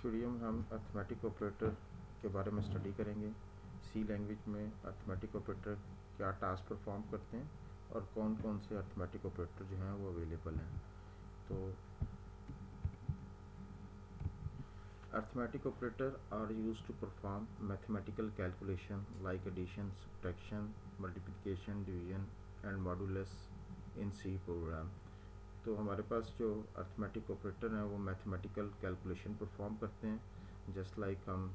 इस वीडियो में हम अरिथमेटिक ऑपरेटर के बारे में स्टडी करेंगे। सी लैंग्वेज में अरिथमेटिक ऑपरेटर क्या टास्क परफॉर्म करते हैं और कौन कौन से अरिथमेटिक ऑपरेटर जो हैं वो अवेलेबल हैं। तो arithmetic operator are used to perform mathematical calculation like addition, subtraction, multiplication, division and modulus in C program. तो हमारे पास जो अरिथमेटिक ऑपरेटर हैं वो मैथमेटिकल कैलकुलेशन परफॉर्म करते हैं। जस्ट लाइक हम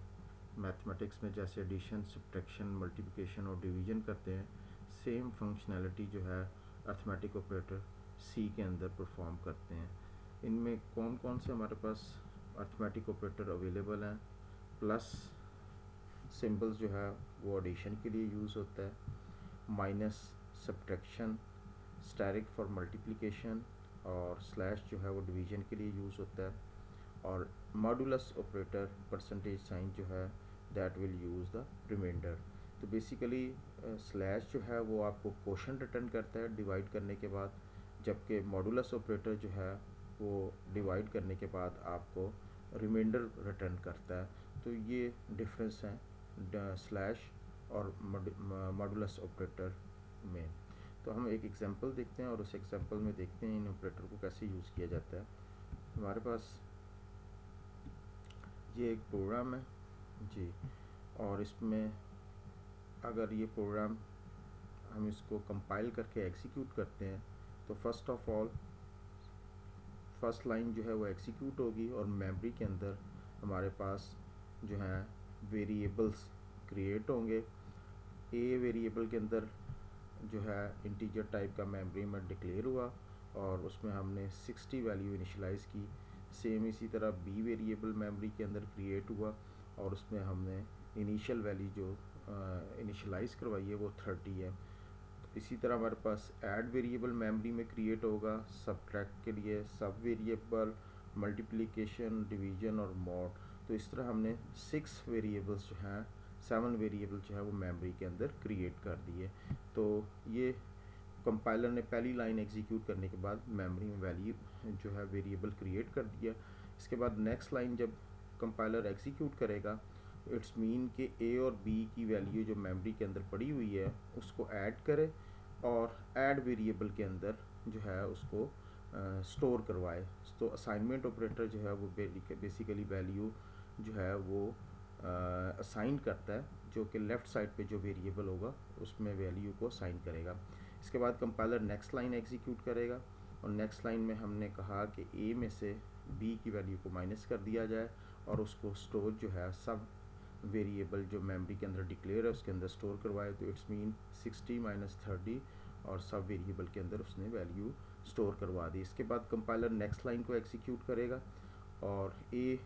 मैथमेटिक्स में जैसे एडिशन, सब्ट्रैक्शन, मल्टीप्लिकेशन और डिवीजन करते हैं, सेम फंक्शनैलिटी जो है अरिथमेटिक ऑपरेटर सी के अंदर परफॉर्म करते हैं। इनमें कौन कौन से हमारे पास अरिथमेटिक ऑपरेटर अवेलेबल हैं। प्लस सिंबल्स जो है वो एडिशन के लिए यूज़ होता है, minus subtraction, asterisk for multiplication और स्लैश जो है वो डिवीजन के लिए यूज़ होता है, और मॉडुलस ऑपरेटर परसेंटेज साइन जो है that will use the remainder. तो बेसिकली स्लैश जो है वो आपको क्वोशंट रिटर्न करता है डिवाइड करने के बाद, जबकि मॉडुलस ऑपरेटर जो है वो डिवाइड करने के बाद आपको रिमाइंडर रिटर्न करता है। तो ये डिफरेंस है स्लैश और मॉडुलस ऑपरेटर में। तो हम एक एग्जांपल देखते हैं और उस एग्जांपल में देखते हैं इन ऑपरेटर को कैसे यूज़ किया जाता है। हमारे पास ये एक प्रोग्राम है जी, और इसमें अगर ये प्रोग्राम हम इसको कंपाइल करके एग्जीक्यूट करते हैं तो first of all first line जो है वो एग्जीक्यूट होगी और मेमोरी के अंदर हमारे पास जो है वेरिएबल्स क्रिएट होंगे। ए वेरिएबल के अंदर जो है इंटीजर टाइप का मेमोरी में डिक्लेयर हुआ और उसमें हमने 60 वैल्यू इनिशियलाइज़ की। सेम इसी तरह बी वेरिएबल मेमोरी के अंदर क्रिएट हुआ और उसमें हमने इनिशियल वैल्यू जो इनिशियलाइज़ करवाई है वो 30 है। इसी तरह हमारे पास ऐड वेरिएबल मेमोरी में क्रिएट होगा सब्ट्रैक्ट के लिए, सब वेरिएबल, मल्टीप्लिकेशन, डिवीजन और मॉड। तो इस तरह हमने 6 वेरिएबल्स जो हैं 7 वेरिएबल जो है वो मेमोरी के अंदर क्रिएट कर दिए। तो ये कंपाइलर ने पहली लाइन एग्जीक्यूट करने के बाद मेमोरी में वैल्यू जो है वेरिएबल क्रिएट कर दिया। इसके बाद नेक्स्ट लाइन जब कंपाइलर एग्जीक्यूट करेगा इट्स मीन कि ए और बी की वैल्यू जो मेमोरी के अंदर पड़ी हुई है उसको ऐड करे और ऐड वेरिएबल के अंदर जो है उसको स्टोर करवाए। तो असाइनमेंट ऑपरेटर जो है वो बेसिकली वैल्यू जो है वो असाइन करता है, जो कि लेफ़्ट साइड पे जो वेरिएबल होगा उसमें वैल्यू को असाइन करेगा। इसके बाद कंपाइलर नेक्स्ट लाइन एग्जीक्यूट करेगा और नेक्स्ट लाइन में हमने कहा कि ए में से बी की वैल्यू को माइनस कर दिया जाए और उसको स्टोर जो है सब वेरिएबल जो मेमोरी के अंदर डिक्लेयर है उसके अंदर स्टोर करवाए। तो इट्स मीन 60 माइनस 30 और सब वेरिएबल के अंदर उसने वैल्यू स्टोर करवा दी। इसके बाद कंपाइलर नेक्स्ट लाइन को एग्जीक्यूट करेगा और ए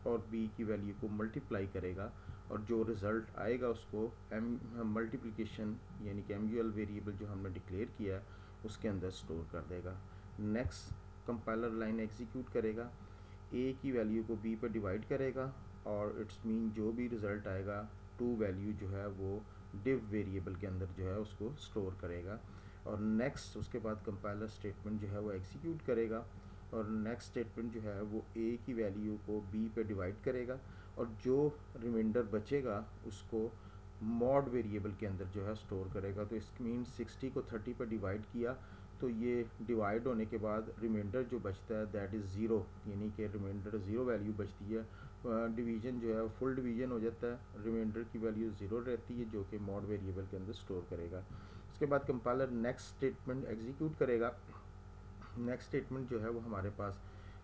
और बी की वैल्यू को मल्टीप्लाई करेगा और जो रिज़ल्ट आएगा उसको मल्टीप्लिकेशन यानी कि एमयूएल वेरिएबल जो हमने डिक्लेयर किया है उसके अंदर स्टोर कर देगा। नेक्स्ट कंपाइलर लाइन एग्जीक्यूट करेगा, ए की वैल्यू को बी पर डिवाइड करेगा और इट्स मीन जो भी रिज़ल्ट आएगा टू वैल्यू जो है वो डिव वेरिएबल के अंदर जो है उसको स्टोर करेगा। और नेक्स्ट उसके बाद कंपाइलर स्टेटमेंट जो है वो एग्जीक्यूट करेगा और नेक्स्ट स्टेटमेंट जो है वो ए की वैल्यू को बी पे डिवाइड करेगा और जो रिमाइंडर बचेगा उसको मॉड वेरिएबल के अंदर जो है स्टोर करेगा। तो इसके मीन 60 को 30 पर डिवाइड किया तो ये डिवाइड होने के बाद रिमाइंडर जो बचता है दैट इज़ ज़ीरो, यानी कि रिमाइंडर ज़ीरो वैल्यू बचती है। डिवीज़न जो है फुल डिवीज़न हो जाता है, रिमाइंडर की वैल्यू ज़ीरो रहती है जो कि मॉड वेरिएबल के अंदर स्टोर करेगा। उसके बाद कंपाइलर नेक्स्ट स्टेटमेंट एग्जीक्यूट करेगा। नेक्स्ट स्टेटमेंट जो है वो हमारे पास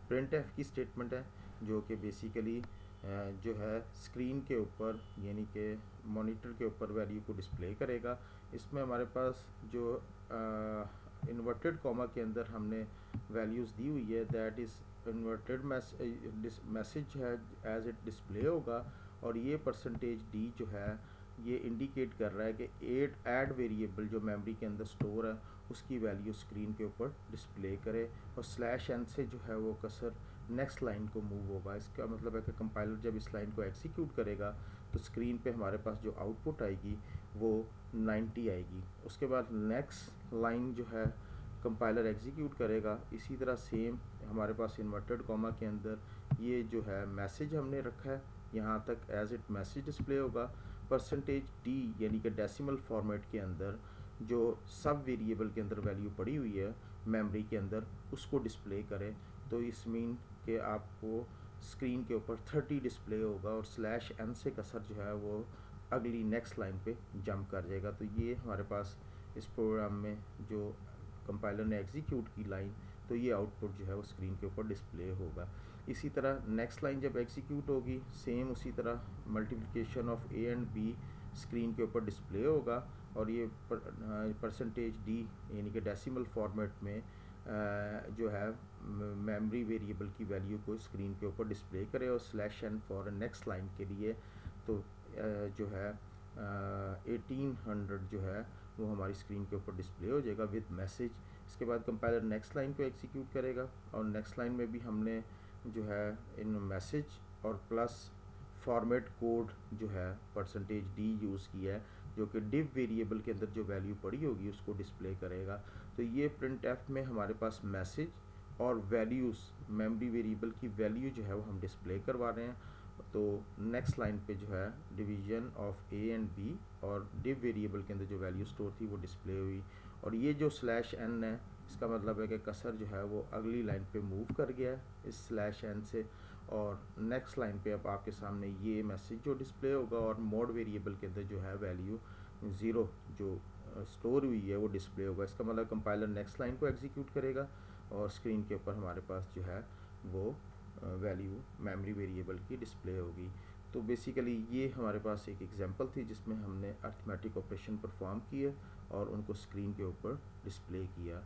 प्रिंट एफ की स्टेटमेंट है जो कि बेसिकली जो है स्क्रीन के ऊपर यानी कि मॉनिटर के ऊपर वैल्यू को डिस्प्ले करेगा। इसमें हमारे पास जो इन्वर्टेड कॉमा के अंदर हमने वैल्यूज़ दी हुई है दैट इज़ इन्वर्टेड मैसेज है एज इट डिस्प्ले होगा और ये परसेंटेज डी जो है ये इंडिकेट कर रहा है कि ऐड वेरिएबल जो मेमोरी के अंदर स्टोर है उसकी वैल्यू स्क्रीन के ऊपर डिस्प्ले करे और स्लैश एन से जो है वो कसर नेक्स्ट लाइन को मूव होगा। इसका मतलब है कि कंपाइलर जब इस लाइन को एग्जीक्यूट करेगा तो स्क्रीन पे हमारे पास जो आउटपुट आएगी वो 90 आएगी। उसके बाद नेक्स्ट लाइन जो है कंपाइलर एग्जीक्यूट करेगा, इसी तरह सेम हमारे पास इन्वर्टेड कॉमा के अंदर ये जो है मैसेज हमने रखा है, यहाँ तक एज इट मैसेज डिस्प्ले होगा। परसेंटेज डी यानी कि डेसिमल फॉर्मेट के अंदर जो सब वेरिएबल के अंदर वैल्यू पड़ी हुई है मेमोरी के अंदर, उसको डिस्प्ले करें। तो इस मीन कि आपको स्क्रीन के ऊपर 30 डिस्प्ले होगा और स्लैश एन से कसर जो है वो अगली नेक्स्ट लाइन पे जंप कर जाएगा। तो ये हमारे पास इस प्रोग्राम में जो कंपाइलर ने एग्जीक्यूट की लाइन, तो ये आउटपुट जो है वो स्क्रीन के ऊपर डिस्प्ले होगा। इसी तरह नेक्स्ट लाइन जब एग्जीक्यूट होगी, सेम उसी तरह multiplication of a and B screen के ऊपर डिस्प्ले होगा और ये परसेंटेज डी यानी कि डेसिमल फॉर्मेट में जो है मेमोरी वेरिएबल की वैल्यू को स्क्रीन के ऊपर डिस्प्ले करे। और slash n for next line के लिए तो जो है 1800 जो है वो हमारी स्क्रीन के ऊपर डिस्प्ले हो जाएगा विद मैसेज। इसके बाद कंपाइलर नेक्स्ट लाइन को एग्जीक्यूट करेगा और नेक्स्ट लाइन में भी हमने जो है इन मैसेज और प्लस फॉर्मेट कोड जो है परसेंटेज डी यूज़ किया है, जो कि डिव वेरिएबल के अंदर जो वैल्यू पड़ी होगी उसको डिस्प्ले करेगा। तो ये प्रिंट एफ में हमारे पास मैसेज और वैल्यूज़, मेमोरी वेरिएबल की वैल्यू जो है वो हम डिस्प्ले करवा रहे हैं। तो नेक्स्ट लाइन पे जो है division of a and b और डिव वेरिएबल के अंदर जो वैल्यू स्टोर थी वो डिस्प्ले हुई। और ये जो स्लैश एन है, इसका मतलब है कि कर्सर जो है वो अगली लाइन पे मूव कर गया है इस स्लैश एन से, और नेक्स्ट लाइन पे अब आपके सामने ये मैसेज जो डिस्प्ले होगा और मोड वेरिएबल के अंदर जो है वैल्यू 0 जो स्टोर हुई है वो डिस्प्ले होगा। इसका मतलब कंपाइलर नेक्स्ट लाइन को एग्जीक्यूट करेगा और स्क्रीन के ऊपर हमारे पास जो है वो वैल्यू मेमोरी वेरिएबल की डिस्प्ले होगी। तो बेसिकली ये हमारे पास एक एग्जांपल थी जिसमें हमने अर्थमेटिक ऑपरेशन परफॉर्म किए और उनको स्क्रीन के ऊपर डिस्प्ले किया।